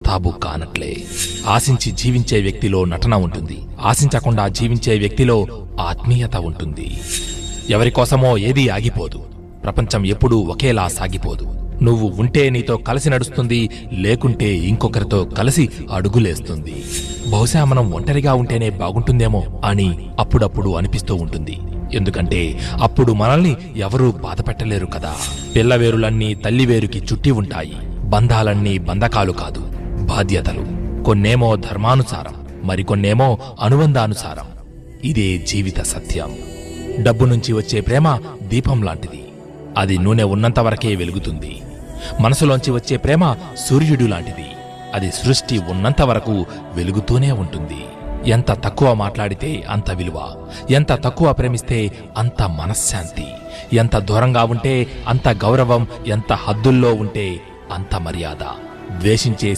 తాబు కానట్లే ఆశించి జీవించే వ్యక్తిలో నటన ఉంటుంది, ఆశించకుండా జీవించే వ్యక్తిలో ఆత్మీయత ఉంటుంది. ఎవరికోసమో ఏదీ ఆగిపోదు. ప్రపంచం ఎప్పుడూ ఒకేలా సాగిపోదు. నువ్వు ఉంటే నీతో కలిసి నడుస్తుంది, లేకుంటే ఇంకొకరితో కలిసి అడుగులేస్తుంది. బహుశా మనం ఒంటరిగా ఉంటేనే బాగుంటుందేమో అని అప్పుడప్పుడు అనిపిస్తూ ఉంటుంది. ఎందుకంటే అప్పుడు మనల్ని ఎవరూ బాధపెట్టలేరు కదా. పిల్లవేరులన్నీ తల్లివేరుకి చుట్టి ఉంటాయి. బంధాలన్నీ బంధకాలు కాదు, బాధ్యతలు. కొన్నేమో ధర్మానుసారం, మరికొన్నేమో అనుబంధానుసారం. ఇదే జీవిత సత్యం. డబ్బు నుంచి వచ్చే ప్రేమ దీపం లాంటిది. అది నూనె ఉన్నంతవరకే వెలుగుతుంది. మనసులోంచి వచ్చే ప్రేమ సూర్యుడు లాంటిది. అది సృష్టి ఉన్నంతవరకు వెలుగుతూనే ఉంటుంది. ఎంత తక్కువ మాట్లాడితే అంత విలువ, ఎంత తక్కువ ప్రేమిస్తే అంత మనశ్శాంతి. ఎంత దూరంగా ఉంటే అంత గౌరవం, ఎంత హద్దుల్లో ఉంటే అంత మర్యాద. ద్వేషించే